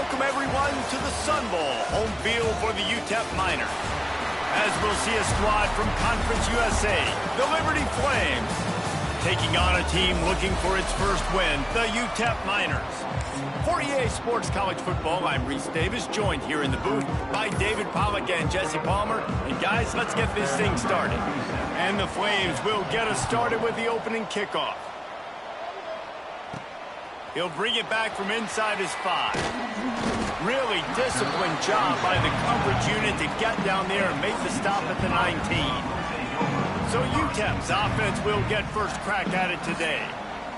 welcome everyone to the Sun Bowl, home field for the UTEP Miners. As we'll see a squad from Conference USA, the Liberty Flames, taking on a team looking for its first win, the UTEP Miners. For EA Sports College Football, I'm Reese Davis, joined here in the booth by David Pollack and Jesse Palmer. And guys, let's get this thing started. And the Flames will get us started with the opening kickoff. He'll bring it back from inside his 5. Really disciplined job by the coverage unit to get down there and make the stop at the 19. So UTEP's offense will get first crack at it today.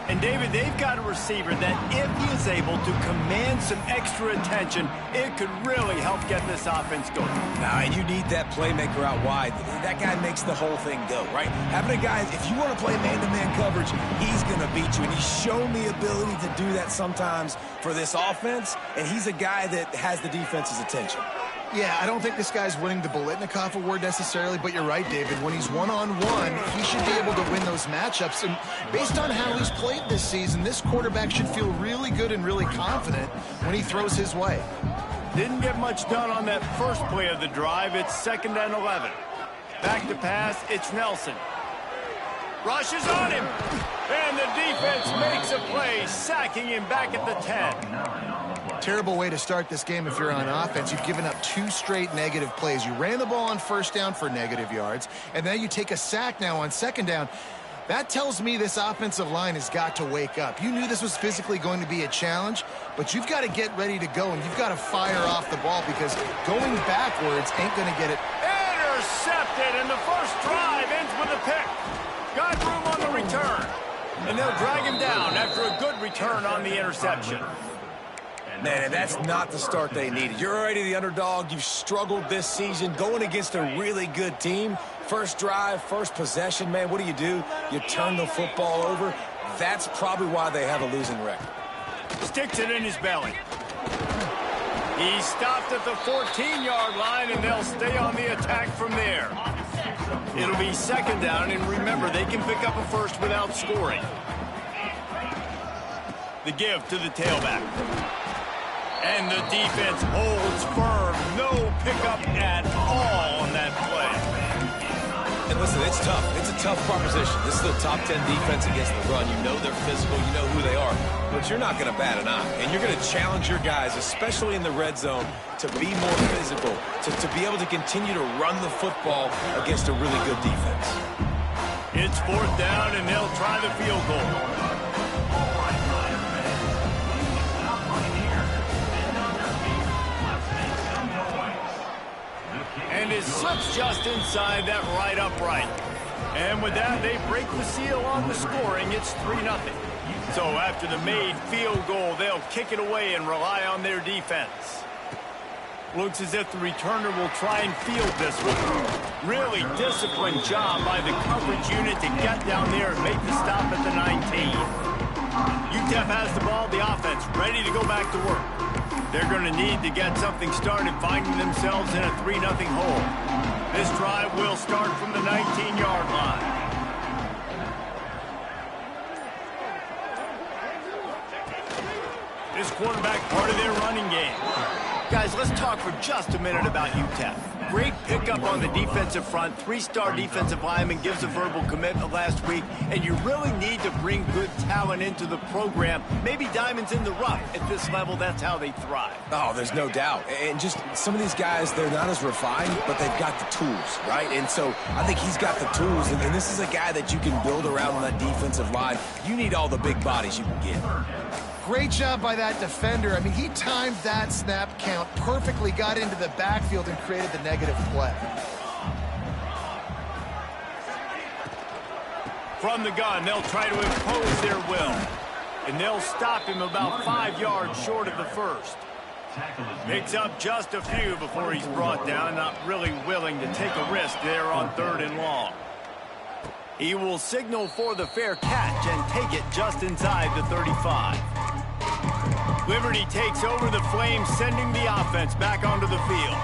And David, they've got a receiver that if he is able to command some extra attention, it could really help get this offense going. And you need that playmaker out wide. That guy makes the whole thing go, right? Having a guy, if you want to play man-to-man coverage, he's going to beat you. And he's shown the ability to do that sometimes for this offense. And he's a guy that has the defense's attention. Yeah, I don't think this guy's winning the Biletnikoff award necessarily, but you're right, David. When he's one-on-one, he should be able to win those matchups. And based on how he's played this season, this quarterback should feel really good and really confident when he throws his way. Didn't get much done on that first play of the drive. It's 2nd and 11. Back to pass, it's Nelson. Rushes on him. And the defense makes a play, sacking him back at the 10. Terrible way to start this game if you're on offense. You've given up 2 straight negative plays. You ran the ball on first down for negative yards, and then you take a sack now on second down. That tells me this offensive line has got to wake up. You knew this was physically going to be a challenge, but you've got to get ready to go, and you've got to fire off the ball because going backwards ain't going to get it. Intercepted, and the first drive ends with a pick. Got room on the return, and they'll drag him down after a good return on the interception. Man, and that's not the start they needed. You're already the underdog. You've struggled this season going against a really good team. First drive, first possession, man, what do? You turn the football over. That's probably why they have a losing record. Sticks it in his belly. He stopped at the 14-yard line, and they'll stay on the attack from there. It'll be 2nd down, and remember, they can pick up a first without scoring. The give to the tailback. And the defense holds firm. No pickup at all on that play. And listen, it's tough. It's a tough proposition. This is a top 10 defense against the run. You know they're physical. You know who they are. But you're not going to bat an eye. And you're going to challenge your guys, especially in the red zone, to be more physical, to be able to continue to run the football against a really good defense. It's 4th down, and they'll try the field goal. And it slips just inside that right upright. And with that, they break the seal on the scoring. It's 3-0. So after the made field goal, they'll kick it away and rely on their defense. Looks as if the returner will try and field this one. Really disciplined job by the coverage unit to get down there and make the stop at the 19. UTEP has the ball, the offense ready to go back to work. They're going to need to get something started, finding themselves in a 3-0 hole. This drive will start from the 19-yard line. This quarterback part of their running game. Guys, let's talk for just a minute about UTEP. Great pickup on the defensive front. 3-star defensive lineman gives a verbal commitment last week, and you really need to bring good talent into the program. Maybe diamonds in the rough. At this level, that's how they thrive. Oh, there's no doubt. And just some of these guys, they're not as refined, but they've got the tools, right? And so I think he's got the tools, and this is a guy that you can build around on that defensive line. You need all the big bodies you can get. Great job by that defender. I mean, he timed that snap count perfectly, got into the backfield and created the negative play. From the gun, they'll try to impose their will. And they'll stop him about 5 yards short of the first. Picks up just a few before he's brought down, not really willing to take a risk there on 3rd and long. He will signal for the fair catch and take it just inside the 35. Liberty takes over the Flames, sending the offense back onto the field.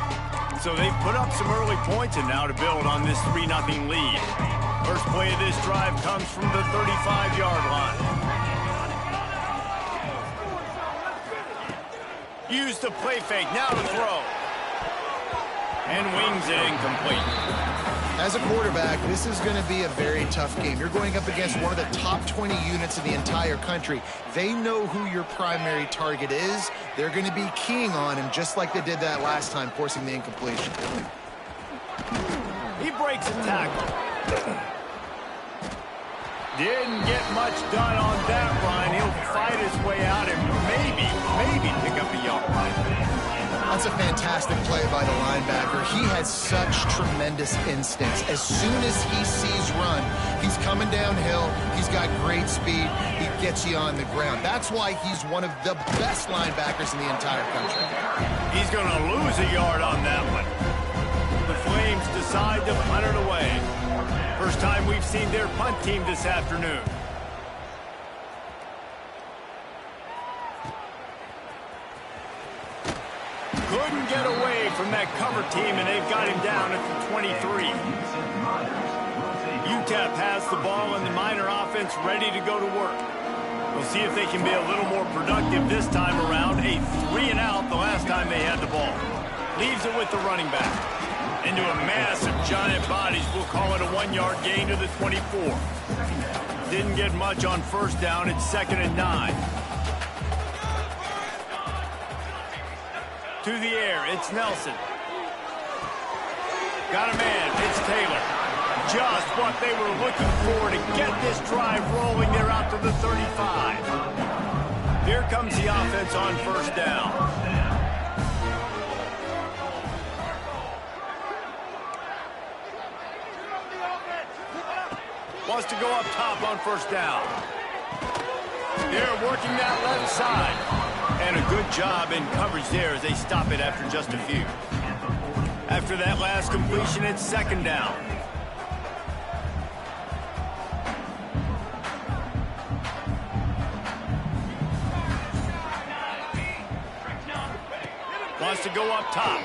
So they've put up some early points, and now to build on this 3-0 lead. First play of this drive comes from the 35-yard line. Use the play fake. Now to throw. And wings it incomplete. As a quarterback, this is going to be a very tough game. You're going up against one of the top 20 units in the entire country. They know who your primary target is. They're going to be keying on him just like they did that last time, forcing the incompletion. He breaks a tackle. Didn't get much done on that run. He'll fight his way out and maybe pick up a yard. That's a fantastic play by the linebacker. He has such tremendous instincts. As soon as he sees run, he's coming downhill. He's got great speed. He gets you on the ground. That's why he's one of the best linebackers in the entire country. He's going to lose a yard on that one. The Flames decide to punt it away. First time we've seen their punt team this afternoon. Couldn't get away from that cover team, and they've got him down at the 23. UTEP has the ball, and the Miner offense ready to go to work. We'll see if they can be a little more productive this time around. A 3-and-out the last time they had the ball. Leaves it with the running back. Into a mass of giant bodies. We'll call it a 1-yard gain to the 24. Didn't get much on first down. It's 2nd and 9. To the air, it's Nelson. Got a man, it's Taylor. Just what they were looking for to get this drive rolling. They're out to the 35. Here comes the offense on first down. Wants to go up top on first down. They're working that left side. And a good job in coverage there as they stop it after just a few. After that last completion, it's 2nd down. Wants to go up top.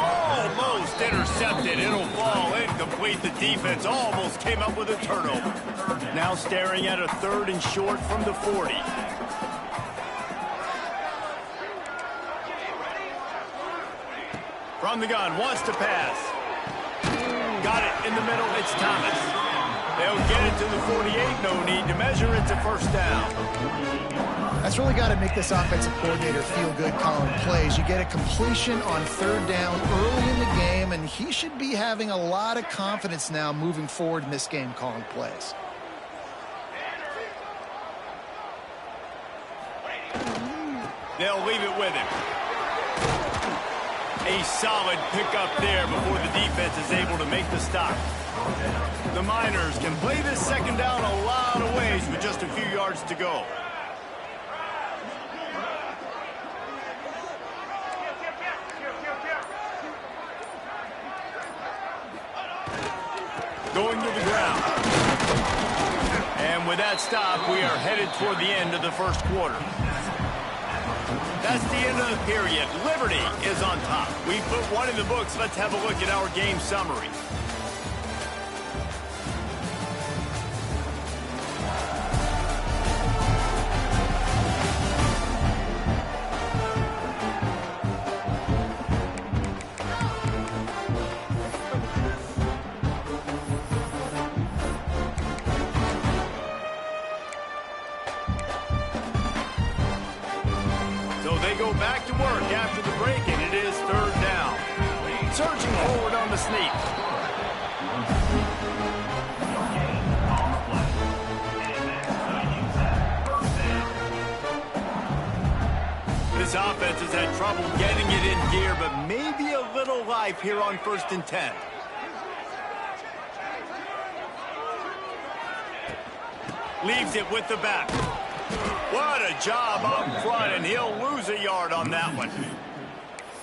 Almost intercepted. It'll fall incomplete. The defense almost came up with a turnover. Now staring at a 3rd and short from the 40. From the gun, wants to pass. Got it in the middle, it's Thomas. They'll get it to the 48, no need to measure it to first down. That's really got to make this offensive coordinator feel good calling plays. You get a completion on 3rd down early in the game, and he should be having a lot of confidence now moving forward in this game calling plays. They'll leave it with him. A solid pickup there before the defense is able to make the stop. The Miners can play this 2nd down a lot of ways with just a few yards to go. Going to the ground. And with that stop, we are headed toward the end of the first quarter. That's the end of the period. Liberty is on top. We put one in the books. Let's have a look at our game summary. Go back to work after the break, and it is 3rd down. Surging forward on the sneak. This offense has had trouble getting it in gear, but maybe a little life here on 1st and 10. Leaves it with the back. What a job up front, and he'll lose a yard on that one.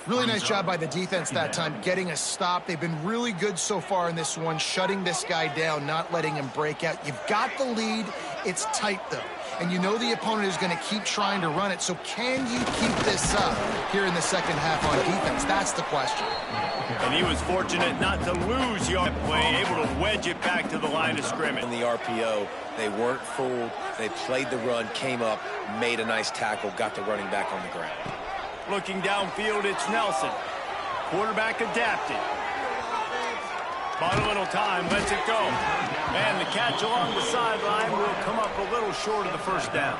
Really nice job by the defense that time, getting a stop. They've been really good so far in this one, shutting this guy down, not letting him break out. You've got the lead. It's tight, though. And you know the opponent is going to keep trying to run it. So can you keep this up here in the second half on defense? That's the question. And he was fortunate not to lose yards. Play, able to wedge it back to the line of scrimmage. In the RPO, they weren't fooled. They played the run, came up, made a nice tackle, got the running back on the ground. Looking downfield, it's Nelson. Quarterback adapted. Bought a little time, lets it go. And the catch along the sideline will come up a little short of the first down.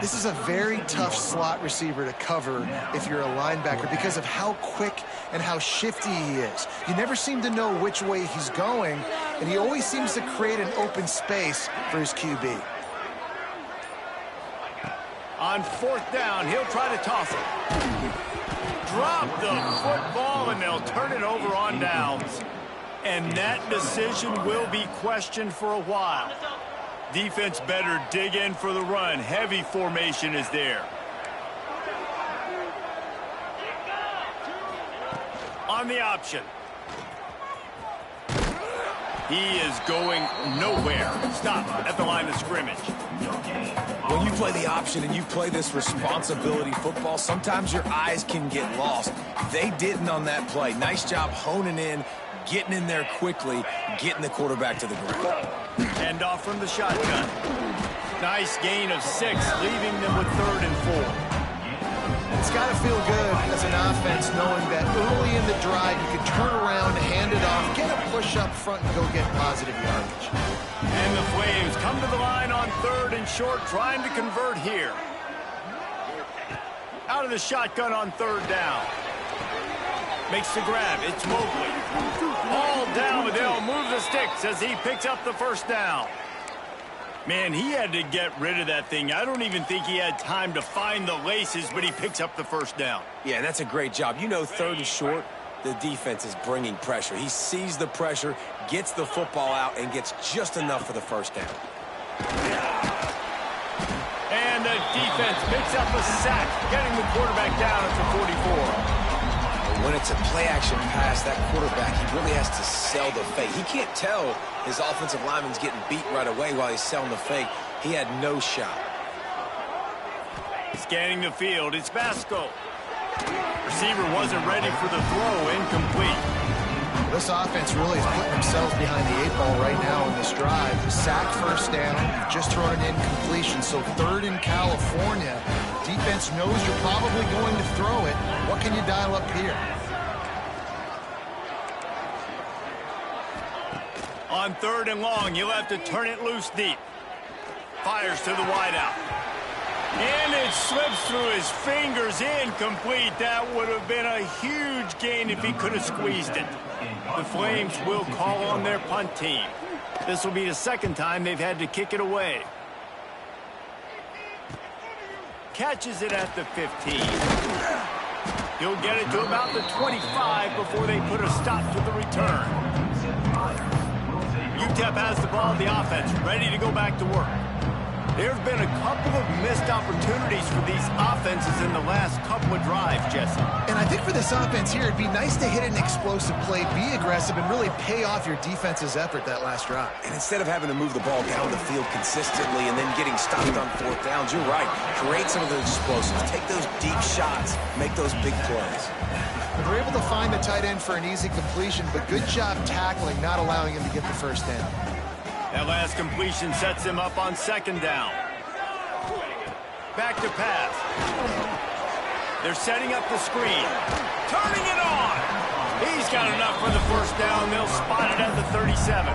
This is a very tough slot receiver to cover if you're a linebacker because of how quick and how shifty he is. You never seem to know which way he's going, and he always seems to create an open space for his QB. On fourth down, he'll try to toss it. Drop the football, and they'll turn it over on downs. And that decision will be questioned for a while. Defense better dig in for the run. Heavy formation is there. On the option. He is going nowhere. Stop at the line of scrimmage. When you play the option and you play this responsibility football, sometimes your eyes can get lost. They didn't on that play. Nice job honing in, getting in there quickly, getting the quarterback to the ground. Hand off from the shotgun. Nice gain of 6, leaving them with 3rd and 4. It's got to feel good as an offense knowing that early in the drive you can turn around, hand it off, get a push up front, and go get positive yardage. And the Flames come to the line on 3rd and short, trying to convert here. Out of the shotgun on 3rd down. Makes the grab. It's Mobley. All down, but they'll move the sticks as he picks up the first down. Man, he had to get rid of that thing. I don't even think he had time to find the laces, but he picks up the first down. Yeah, and that's a great job. You know, 3rd and short, the defense is bringing pressure. He sees the pressure, gets the football out, and gets just enough for the first down. And the defense picks up a sack, getting the quarterback down at the 44. When it's a play-action pass, that quarterback, he really has to sell the fake. He can't tell his offensive lineman's getting beat right away while he's selling the fake. He had no shot. Scanning the field, it's Vasco. Receiver wasn't ready for the throw, incomplete. This offense really is putting themselves behind the 8 ball right now in this drive. Sack first down, you've just thrown an incompletion, so 3rd in California. Defense knows you're probably going to throw it. What can you dial up here? On 3rd and long, you'll have to turn it loose deep. Fires to the wideout. And it slips through his fingers, incomplete. That would have been a huge gain if he could have squeezed it. The Flames will call on their punt team. This will be the 2nd time they've had to kick it away. Catches it at the 15. He'll get it to about the 25 before they put a stop to the return. UTEP has the ball in the offense, ready to go back to work. There have been a couple of missed opportunities for these offenses in the last couple of drives, Jesse. And I think for this offense here, it'd be nice to hit an explosive play, be aggressive, and really pay off your defense's effort that last drive. And instead of having to move the ball down the field consistently and then getting stopped on 4th downs, you're right. Create some of those explosives. Take those deep shots. Make those big plays. They're able to find the tight end for an easy completion, but good job tackling, not allowing him to get the first down. That last completion sets him up on 2nd down. Back to pass. They're setting up the screen. Turning it on. He's got enough for the first down. They'll spot it at the 37.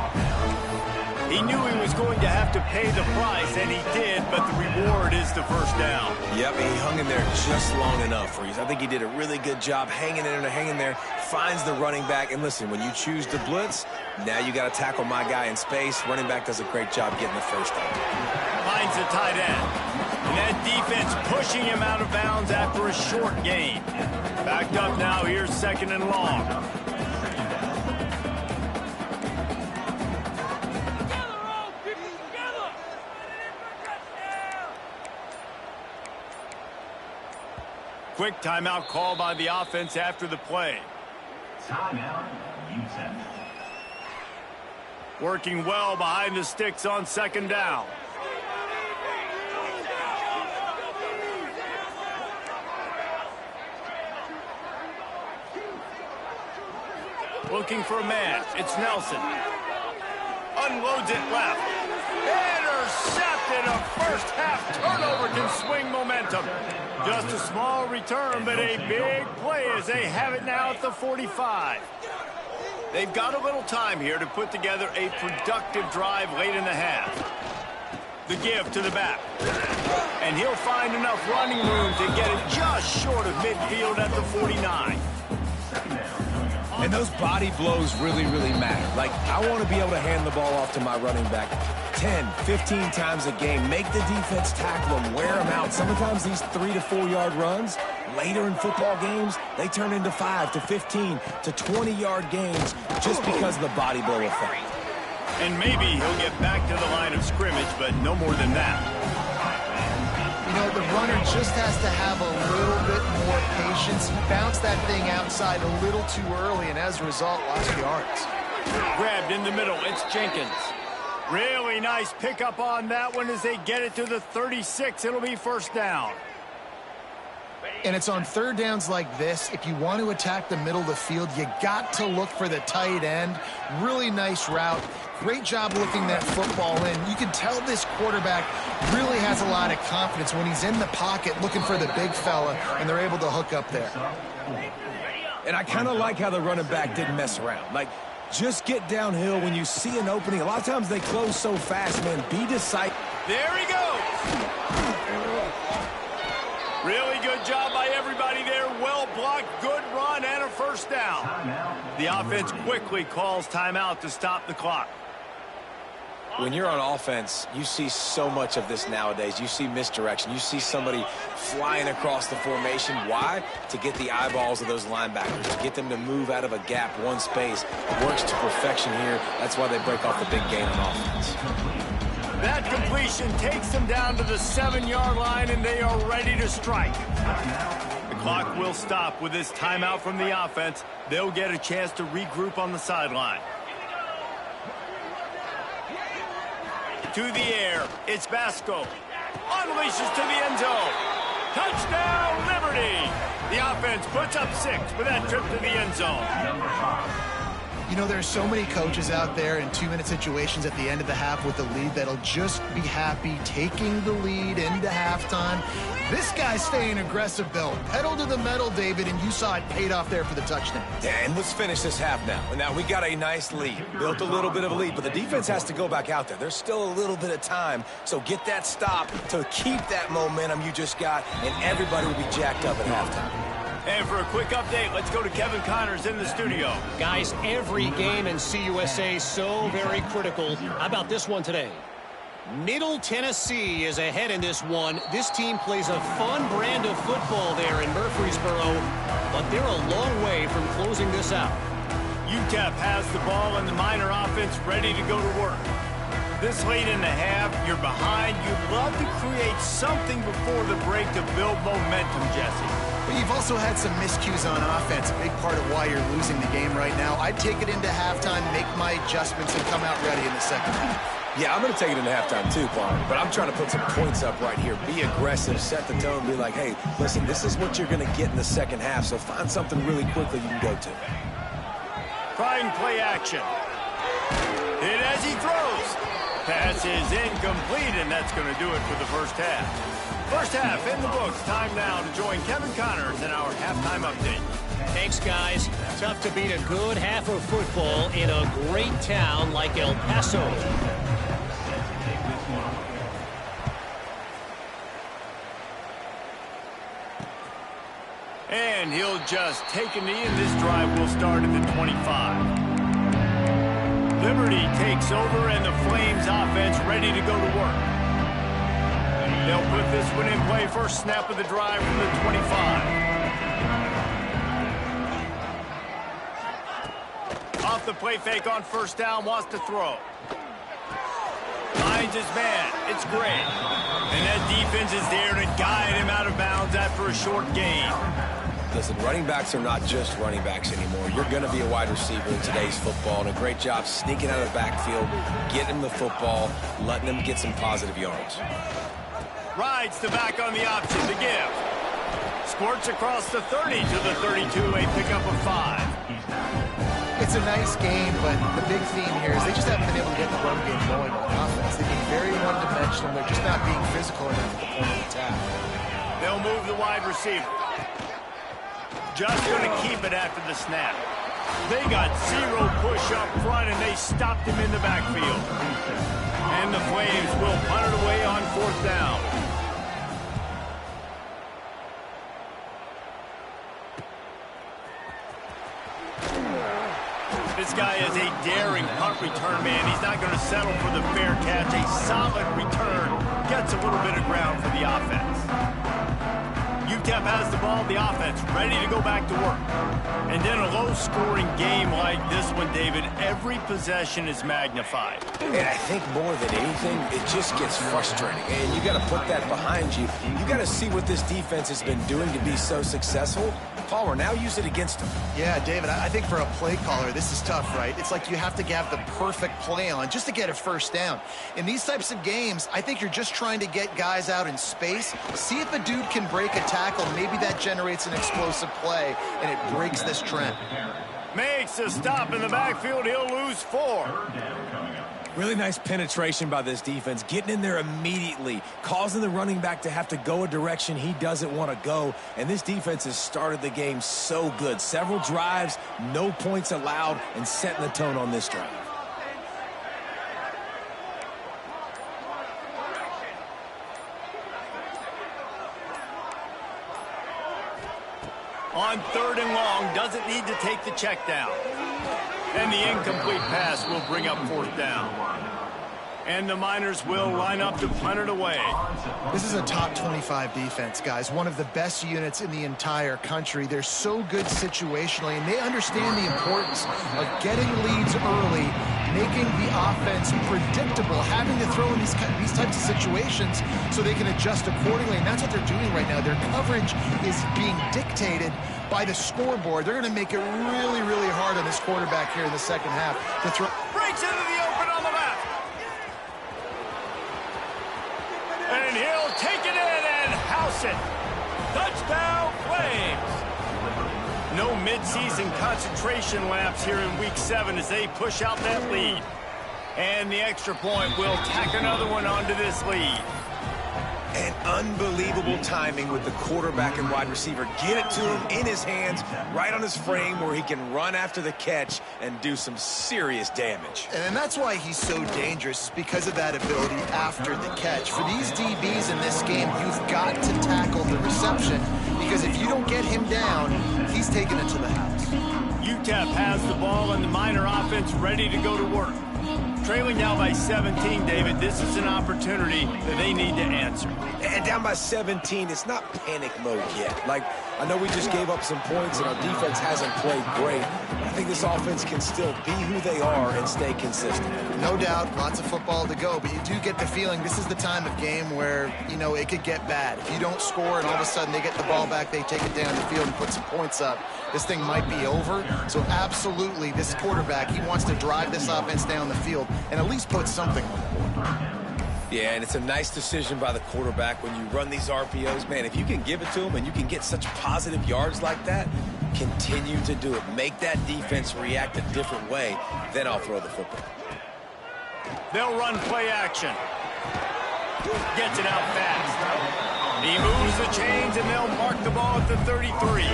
He knew he was going to have to pay the price, and he did, but the reward is the first down. Yep, he hung in there just long enough, Reese. I think he did a really good job hanging in there, finds the running back. And listen, when you choose to blitz, now you got to tackle my guy in space. Running back does a great job getting the first down. Finds the tight end. And that defense pushing him out of bounds after a short gain. Backed up now, here's 2nd and long. Quick timeout call by the offense after the play. Timeout, UTEP. Working well behind the sticks on 2nd down. looking for a man. It's Nelson. Unloads it left. Intercepted. A first-half turnover can swing momentum. Just a small return, but a big play as they have it now at the 45. They've got a little time here to put together a productive drive late in the half. The give to the back. And he'll find enough running room to get it just short of midfield at the 49. And those body blows really, really matter. Like, I want to be able to hand the ball off to my running back 10, 15 times a game. Make the defense tackle them, wear them out. Sometimes these 3 to 4 yard runs, later in football games, they turn into 5 to 15 to 20 yard gains just because of the body blow effect. And maybe he'll get back to the line of scrimmage, but no more than that. You know, the runner just has to have a little bit more patience. He bounced that thing outside a little too early, and as a result, lost yards. Grabbed in the middle. It's Jenkins. Really nice pickup on that one as they get it to the 36. It'll be first down. And it's on third downs like this. If you want to attack the middle of the field, you got to look for the tight end. Really nice route. Great job looking that football in. You can tell this quarterback really has a lot of confidence when he's in the pocket looking for the big fella, and they're able to hook up there. And I kind of like how the running back didn't mess around. Like, just get downhill when you see an opening. A lot of times they close so fast, man. Be decisive. There he goes. Really good job by everybody there. Well blocked, good run, and a first down. The offense quickly calls timeout to stop the clock. When you're on offense, you see so much of this nowadays. You see misdirection. You see somebody flying across the formation. Why? To get the eyeballs of those linebackers, to get them to move out of a gap, one space. It works to perfection here. That's why they break off the big game on offense. That completion takes them down to the 7-yard line, and they are ready to strike. The clock will stop with this timeout from the offense. They'll get a chance to regroup on the sideline. To the air, it's Basco. Unleashes to the end zone. Touchdown, Liberty! The offense puts up 6 with that trip to the end zone. You know, there's so many coaches out there in 2-minute situations at the end of the half with the lead that'll just be happy taking the lead into halftime. This guy's staying aggressive, though. Pedal to the metal, David, and you saw it paid off there for the touchdown. Yeah, and let's finish this half now. And now we got a nice lead. Built a little bit of a lead, but the defense has to go back out there. There's still a little bit of time, so get that stop to keep that momentum you just got, and everybody will be jacked up at halftime. And for a quick update, let's go to Kevin Connors in the studio. Guys, every game in CUSA so very critical. How about this one today? Middle Tennessee is ahead in this one. This team plays a fun brand of football there in Murfreesboro, but they're a long way from closing this out. UTEP has the ball and the Miner offense ready to go to work. This late in the half, you're behind. You'd love to create something before the break to build momentum, Jesse. But you've also had some miscues on offense, a big part of why you're losing the game right now. I'd take it into halftime, make my adjustments, and come out ready in the second half. Yeah, I'm going to take it into halftime too, Paul. But I'm trying to put some points up right here. Be aggressive, set the tone, be like, hey, listen, this is what you're going to get in the second half, so find something really quickly you can go to. Trying play action. Hit as he throws. Pass is incomplete, and that's going to do it for the first half. First half in the books. Time now to join Kevin Connors in our halftime update. Thanks, guys. Tough to beat a good half of football in a great town like El Paso. And he'll just take a knee, and this drive will start at the 25. Liberty takes over, and the Flames offense ready to go to work. They'll put this one in play. First snap of the drive from the 25. Off the play fake on first down, wants to throw. Finds his man. It's great. And that defense is there to guide him out of bounds after a short gain. Listen, running backs are not just running backs anymore. You're going to be a wide receiver in today's football, and a great job sneaking out of the backfield, getting him the football, letting him get some positive yards. Rides the back on the option to give. Squirts across the 30 to the 32, a pickup of 5. it's a nice game, but the big theme here is they just haven't been able to get the run game going on offense. They've been very one-dimensional. They're just not being physical enough at the point of attack. They'll move the wide receiver. Just going to keep it after the snap. They got zero push up front, and they stopped him in the backfield. And the Flames will punt it away on 4th down. This guy is a daring punt return man. He's not going to settle for the fair catch. A solid return gets a little bit of ground for the offense. UTEP has the ball, the offense ready to go back to work. And in a low-scoring game like this one, David, every possession is magnified. And I think more than anything, it just gets frustrating. And you got to put that behind you. You got to see what this defense has been doing to be so successful. Palmer, now use it against him. Yeah, David, I think for a play caller, this is tough, right? It's like you have to have the perfect play on just to get a first down. In these types of games, I think you're just trying to get guys out in space, see if a dude can break a tackle. Maybe that generates an explosive play, and it breaks this trend. Makes a stop in the backfield. He'll lose 4. Really nice penetration by this defense, getting in there immediately, causing the running back to have to go a direction he doesn't want to go. And this defense has started the game so good. Several drives, no points allowed, and setting the tone on this drive. On 3rd and long, doesn't need to take the check down. And the incomplete pass will bring up 4th down. And the Miners will line up to punt it away. This is a top 25 defense, guys. One of the best units in the entire country. They're so good situationally, and they understand the importance of getting leads early, making the offense predictable, having to throw in these types of situations so they can adjust accordingly. And that's what they're doing right now. Their coverage is being dictated by the scoreboard. They're going to make it really, really hard on this quarterback here in the second half to throw. Breaks into the open on the left. And he'll take it in and house it. Touchdown, Flames. No mid-season concentration laps here in Week 7 as they push out that lead. And the extra point will tack another one onto this lead. And unbelievable timing with the quarterback and wide receiver. Get it to him in his hands, right on his frame where he can run after the catch and do some serious damage. And that's why he's so dangerous, because of that ability after the catch. For these DBs in this game, you've got to tackle the reception, because if you don't get him down, he's taking it to the house. UTEP has the ball and the Miner offense ready to go to work. Trailing now by 17, David, this is an opportunity that they need to answer. And down by 17, it's not panic mode yet. Like, I know we just gave up some points and our defense hasn't played great. I think this offense can still be who they are and stay consistent. No doubt, lots of football to go, but you do get the feeling this is the time of game where, you know, it could get bad. If you don't score and all of a sudden they get the ball back, they take it down the field and put some points up, this thing might be over. So absolutely, this quarterback, he wants to drive this offense down the field and at least put something on the board. Yeah, and it's a nice decision by the quarterback when you run these RPOs. Man, if you can give it to him and you can get such positive yards like that, continue to do it. Make that defense react a different way, then I'll throw the football. They'll run play action. Gets it out fast. He moves the chains, and they'll mark the ball at the 33.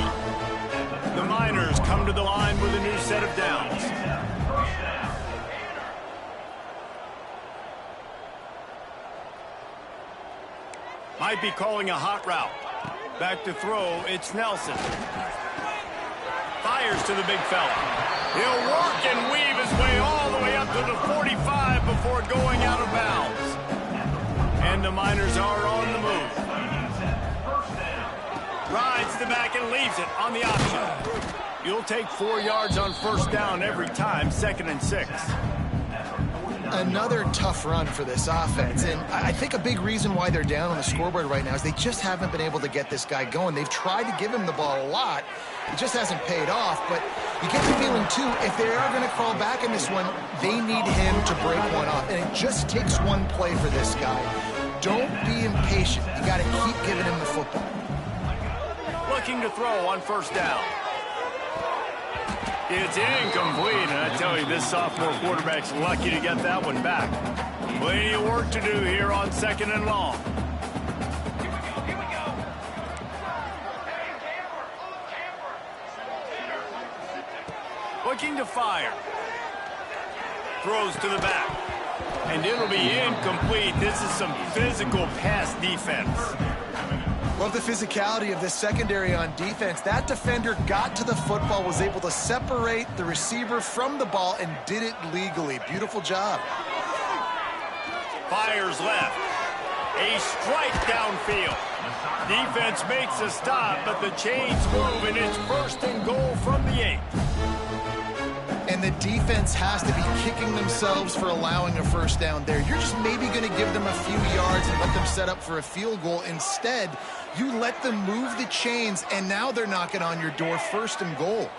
The Miners come to the line with a new set of downs. Might be calling a hot route. Back to throw, it's Nelson. Fires to the big fella. He'll work and weave his way all the way up to the 45 before going out of bounds. And the Miners are on the move. Rides the back and leaves it on the option. You'll take 4 yards on first down every time, 2nd and 6. Another tough run for this offense, and I think a big reason why they're down on the scoreboard right now is they just haven't been able to get this guy going. They've tried to give him the ball a lot. It just hasn't paid off, but you get the feeling, too, if they are going to crawl back in this one, they need him to break one off, and it just takes one play for this guy. Don't be impatient. You got to keep giving him the football. Looking to throw on first down. It's incomplete, and I tell you, this sophomore quarterback's lucky to get that one back. Plenty of work to do here on 2nd and long. Looking to fire. Throws to the back. And it'll be incomplete. This is some physical pass defense. Love the physicality of this secondary on defense. That defender got to the football, was able to separate the receiver from the ball, and did it legally. Beautiful job. Fires left. A strike downfield. Defense makes a stop, but the chains move, and it's 1st and goal from the 8. And the defense has to be kicking themselves for allowing a first down there. You're just maybe going to give them a few yards and let them set up for a field goal. Instead, you let them move the chains, and now they're knocking on your door. 1st and goal.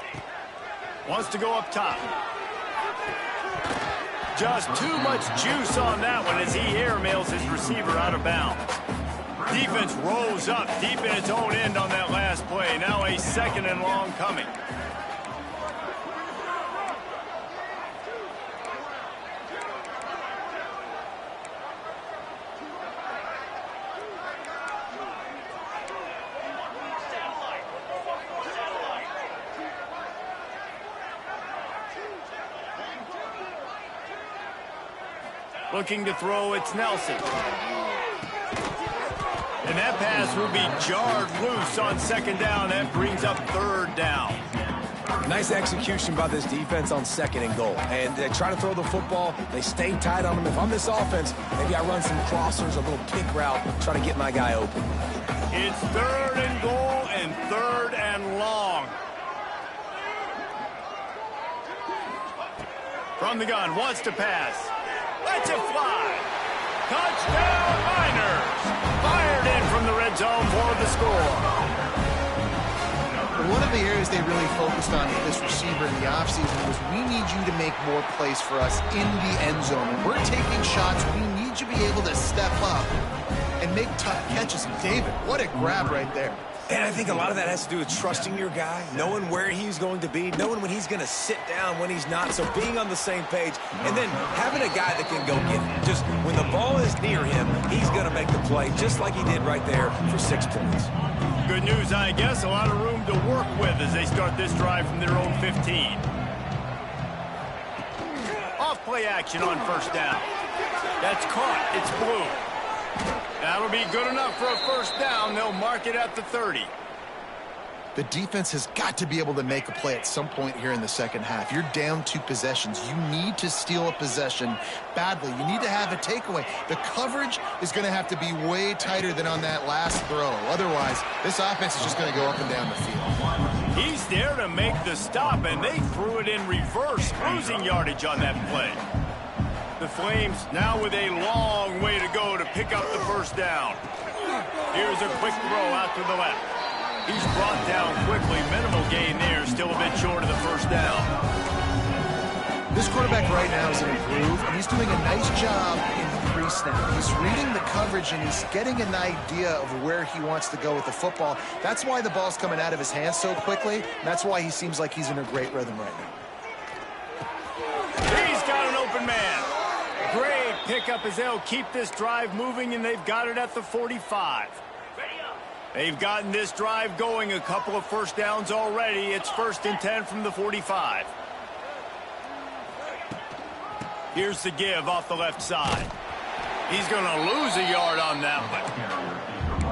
Wants to go up top. Just too much juice on that one as he airmails his receiver out of bounds. Defense rolls up deep in its own end on that last play. Now a 2nd and long coming. Looking to throw, it's Nelson. And that pass will be jarred loose on 2nd down. That brings up 3rd down. Nice execution by this defense on 2nd and goal. And they try to throw the football. They stay tight on them. If I'm this offense, maybe I run some crossers, a little pick route, try to get my guy open. It's 3rd and goal and 3rd and long. From the gun, wants to pass. Lets it fly. Touchdown, Miners. Fired in from the red zone for the score. One of the areas they really focused on with this receiver in the offseason was, we need you to make more plays for us in the end zone. When we're taking shots, we need you to be able to step up and make tough catches. And David, what a grab right there. And I think a lot of that has to do with trusting your guy, knowing where he's going to be, knowing when he's going to sit down, when he's not. So being on the same page, and then having a guy that can go get it. Just when the ball is near him, he's going to make the play, just like he did right there for 6 points. Good news, I guess. A lot of room to work with as they start this drive from their own 15. Off play action on 1st down. That's caught. It's blue. That'll be good enough for a 1st down. They'll mark it at the 30. The defense has got to be able to make a play at some point here in the 2nd half. You're down 2 possessions. You need to steal a possession badly. You need to have a takeaway. The coverage is going to have to be way tighter than on that last throw. Otherwise, this offense is just going to go up and down the field. He's there to make the stop, and they threw it in reverse, losing yardage on that play. The Flames now with a long way to go to pick up the 1st down. Here's a quick throw out to the left. He's brought down quickly. Minimal gain there, still a bit short of the 1st down. This quarterback right now is in a groove, and he's doing a nice job in pre-snap. He's reading the coverage, and he's getting an idea of where he wants to go with the football. That's why the ball's coming out of his hands so quickly, and that's why he seems like he's in a great rhythm right now. He's got an open man. Great pickup as they'll keep this drive moving, and they've got it at the 45. They've gotten this drive going, a couple of 1st downs already. It's 1st and 10 from the 45. Here's the give off the left side. He's going to lose a yard on that one.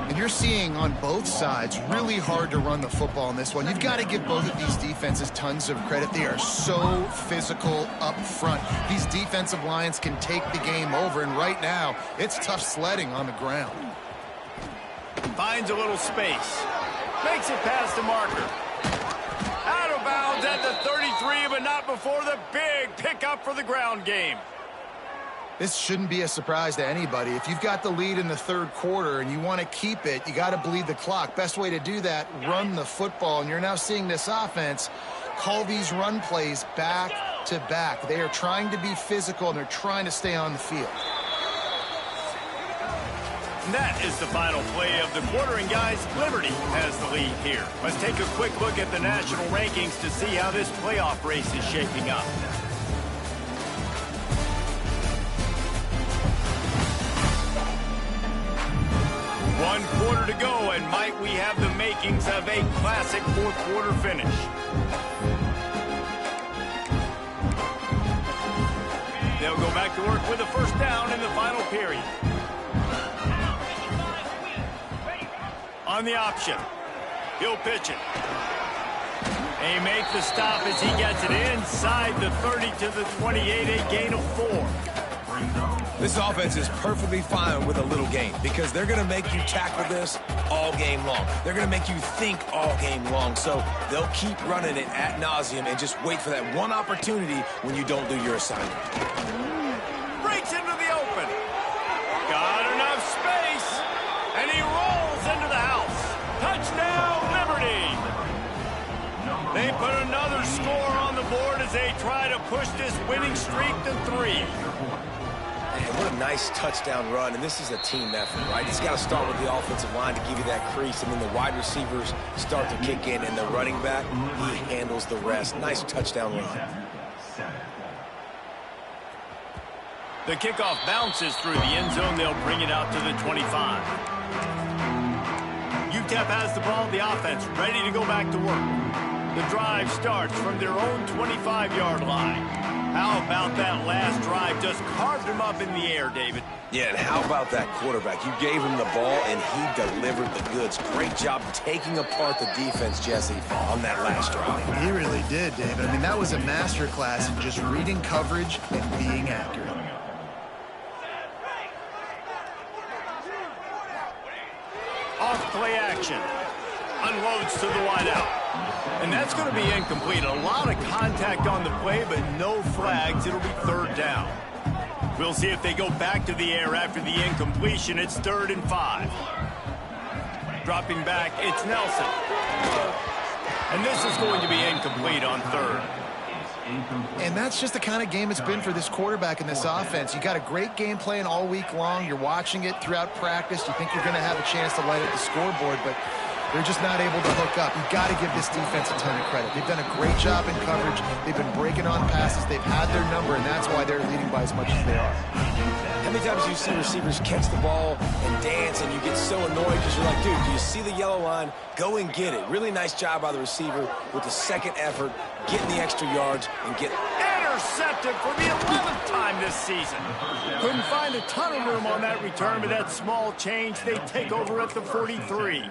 And you're seeing on both sides really hard to run the football in this one. You've got to give both of these defenses tons of credit. They are so physical up front. These defensive lines can take the game over, and right now it's tough sledding on the ground. Finds a little space. Makes it past the marker. Out of bounds at the 33, but not before the big pickup for the ground game. This shouldn't be a surprise to anybody. If you've got the lead in the 3rd quarter and you want to keep it, you got to bleed the clock. Best way to do that, run the football. And you're now seeing this offense call these run plays back to back. They are trying to be physical, and they're trying to stay on the field. And that is the final play of the quarter. And guys, Liberty has the lead here. Let's take a quick look at the national rankings to see how this playoff race is shaping up. One quarter to go, and might we have the makings of a classic fourth quarter finish. They'll go back to work with a first down in the final period. On the option, he'll pitch it. They make the stop as he gets it inside the 30 to the 28, a gain of 4. This offense is perfectly fine with a little game because they're going to make you tackle this all game long. They're going to make you think all game long. So they'll keep running it ad nauseum and just wait for that one opportunity when you don't do your assignment. Breaks into the open. Got enough space. And he rolls into the house. Touchdown, Liberty. They put another score on the board as they try to push this winning streak to 3. Man, what a nice touchdown run, and this is a team effort, right? It's got to start with the offensive line to give you that crease, and then the wide receivers start to kick in, and the running back, he handles the rest. Nice touchdown run. The kickoff bounces through the end zone. They'll bring it out to the 25. UTEP has the ball, the offense ready to go back to work. The drive starts from their own 25-yard line. How about that last drive? Just carved him up in the air, David. Yeah, and how about that quarterback? You gave him the ball, and he delivered the goods. Great job taking apart the defense, Jesse, on that last drive. He really did, David. I mean, that was a masterclass in just reading coverage and being accurate. Off play action. Unloads to the wideout. And that's going to be incomplete. A lot of contact on the play, but no flags. It'll be third down. We'll see if they go back to the air after the incompletion. It's 3rd and 5. Dropping back, it's Nelson. And this is going to be incomplete on 3rd. And that's just the kind of game it's been for this quarterback in this offense. You got a great game plan all week long. You're watching it throughout practice. You think you're going to have a chance to light up the scoreboard, but they're just not able to hook up. You've got to give this defense a ton of credit. They've done a great job in coverage. They've been breaking on passes. They've had their number, and that's why they're leading by as much as they are. How many times do you see receivers catch the ball and dance, and you get so annoyed because you're like, dude, do you see the yellow line? Go and get it. Really nice job by the receiver with the second effort, getting the extra yards, and get intercepted for the 11th time this season. Couldn't find a ton of room on that return, but that small change, they take over at the 43.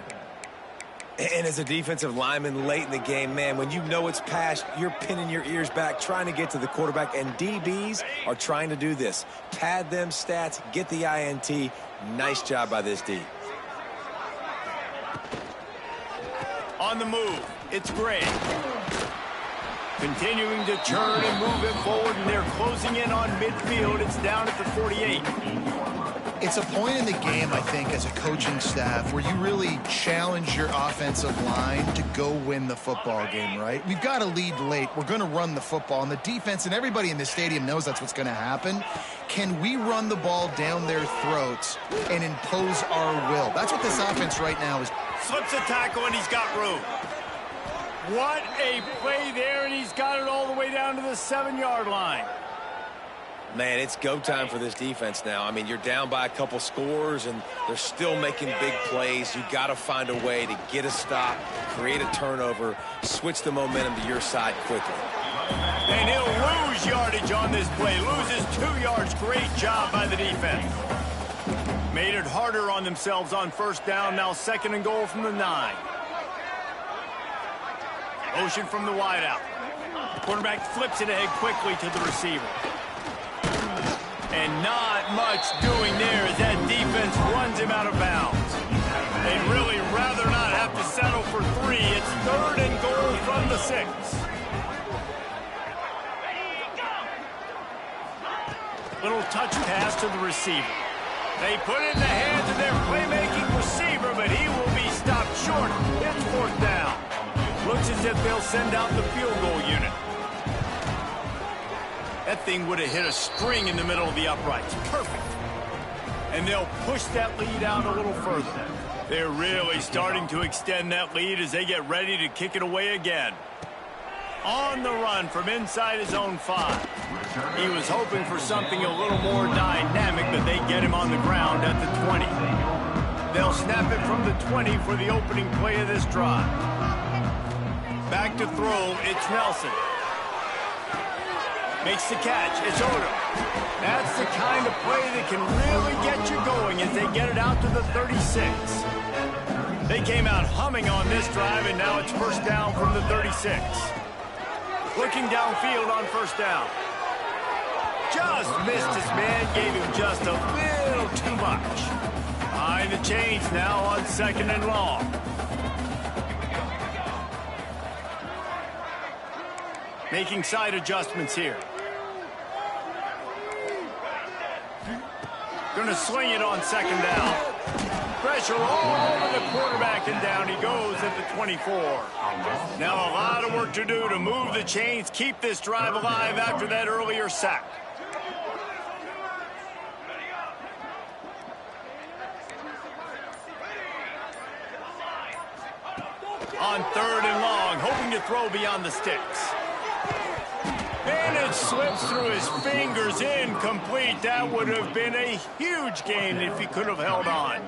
And as a defensive lineman late in the game, man, when you know it's past, you're pinning your ears back, trying to get to the quarterback, and DBs are trying to do this. Pad them stats, get the INT. Nice job by this D. On the move, it's Gray. Continuing to churn and move it forward, and they're closing in on midfield. It's down at the 48. It's a point in the game, I think, as a coaching staff where you really challenge your offensive line to go win the football game, right? We've got to lead late. We're going to run the football, and the defense and everybody in the stadium knows that's what's going to happen. Can we run the ball down their throats and impose our will? That's what this offense right now is. Slips a tackle, and he's got room. What a play there, and he's got it all the way down to the 7-yard line. Man, it's go time for this defense now. I mean, you're down by a couple scores, and they're still making big plays. You got to find a way to get a stop, create a turnover, switch the momentum to your side quickly. And he'll lose yardage on this play. Loses 2 yards. Great job by the defense. Made it harder on themselves on first down. Now 2nd and goal from the 9. Motion from the wideout. The quarterback flips it ahead quickly to the receiver. And not much doing there as that defense runs him out of bounds. They'd really rather not have to settle for 3. It's 3rd and goal from the 6. Little touch pass to the receiver. They put it in the hands of their playmaking receiver, but he will be stopped short. It's 4th down. Looks as if they'll send out the field goal unit. That thing would have hit a string in the middle of the uprights. Perfect. and they'll push that lead out a little further. They're really starting to extend that lead as they get ready to kick it away again. On the run from inside his own 5. He was hoping for something a little more dynamic, but they get him on the ground at the 20. They'll snap it from the 20 for the opening play of this drive. Back to throw, it's Nelson. Makes the catch, it's Odom. That's the kind of play that can really get you going as they get it out to the 36. They came out humming on this drive, and now it's first down from the 36. Looking downfield on first down. Just missed his man, gave him just a little too much. Behind the chains now on 2nd and long. Making side adjustments here. Going to swing it on 2nd down. Pressure all over the quarterback, and down he goes at the 24. Now a lot of work to do to move the chains, keep this drive alive after that earlier sack. On 3rd and long, hoping to throw beyond the sticks. And it slips through his fingers, incomplete. That would have been a huge gain if he could have held on.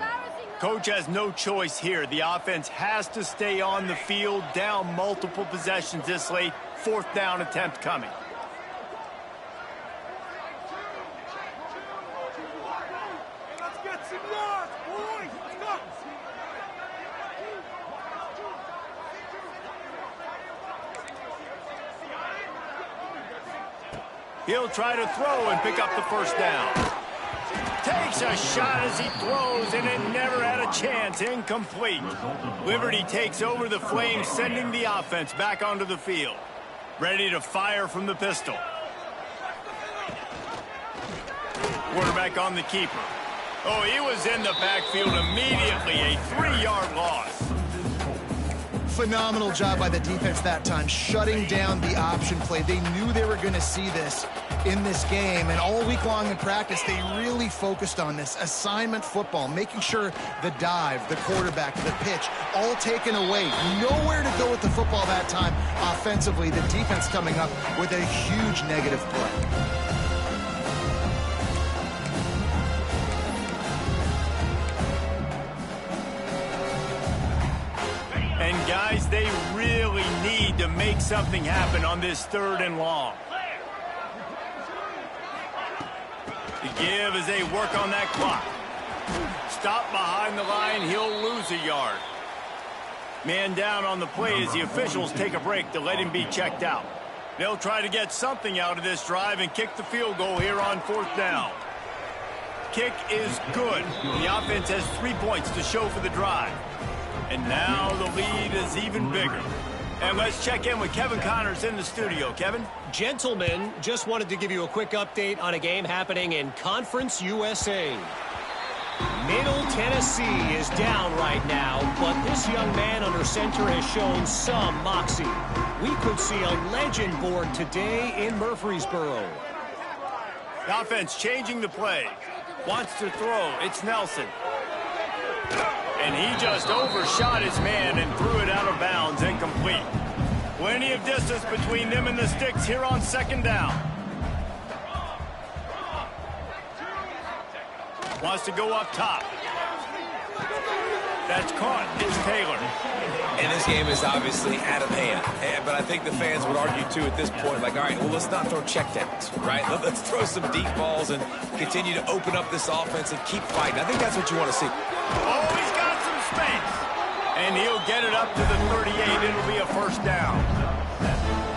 Coach has no choice here. The offense has to stay on the field, down multiple possessions this late. 4th down attempt coming. Let's get some yards, boys. Let's go. He'll try to throw and pick up the first down. Takes a shot as he throws, and it never had a chance. Incomplete. Liberty takes over the Flames, sending the offense back onto the field. Ready to fire from the pistol. Quarterback on the keeper. Oh, he was in the backfield immediately. A 3-yard loss. Phenomenal job by the defense that time, shutting down the option play. They knew they were going to see this in this game, and all week long in practice, they really focused on this assignment football, making sure the dive, the quarterback, the pitch, all taken away. Nowhere to go with the football that time offensively. The defense coming up with a huge negative play. And guys, they really need to make something happen on this 3rd and long. The give as they work on that clock. Stop behind the line, he'll lose a yard. Man down on the play as the officials take a break to let him be checked out. They'll try to get something out of this drive and kick the field goal here on 4th down. Kick is good. The offense has 3 points to show for the drive. And now the lead is even bigger. And let's check in with Kevin Connors in the studio. Kevin? Gentlemen, just wanted to give you a quick update on a game happening in Conference USA. Middle Tennessee is down right now, but this young man under center has shown some moxie. We could see a legend born today in Murfreesboro. The offense changing the play. Wants to throw. It's Nelson. And he just overshot his man and threw it out of bounds, incomplete. Plenty of distance between them and the sticks here on 2nd down. Wants to go up top. That's caught. It's Taylor. And this game is obviously out of hand. But I think the fans would argue, too, at this point, like, all right, well, let's not throw checkdowns, right? Let's throw some deep balls and continue to open up this offense and keep fighting. I think that's what you want to see. Oh, he's got some space. And he'll get it up to the 38. It'll be a first down.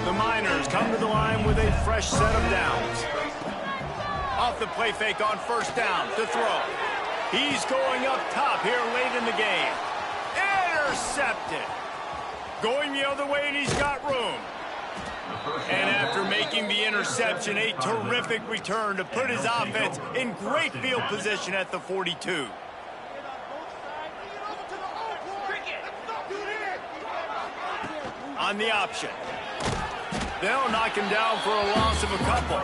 The Miners come to the line with a fresh set of downs. Off the play fake on first down to throw. He's going up top here late in the game. Intercepted. Going the other way, and he's got room. And after making the interception, a terrific return to put his offense in great field position at the 42. On the option. They'll knock him down for a loss of a couple.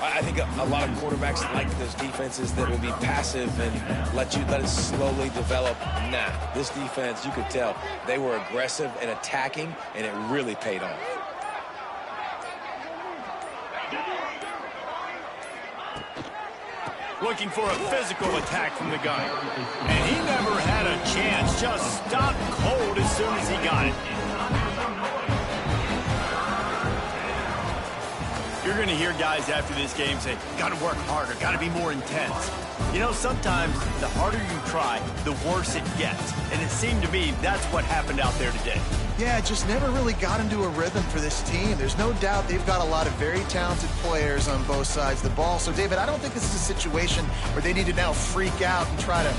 I think a lot of quarterbacks like those defenses that will be passive and let it slowly develop. Nah, this defense, you could tell, they were aggressive and attacking, and it really paid off. Looking for a physical attack from the gun. And he never had a chance. Just stopped cold as soon as he got it. You're going to hear guys after this game say, got to work harder, got to be more intense. You know, sometimes the harder you try, the worse it gets. And it seemed to me that's what happened out there today. Yeah, it just never really got into a rhythm for this team. There's no doubt they've got a lot of very talented players on both sides of the ball. So, David, I don't think this is a situation where they need to now freak out and try to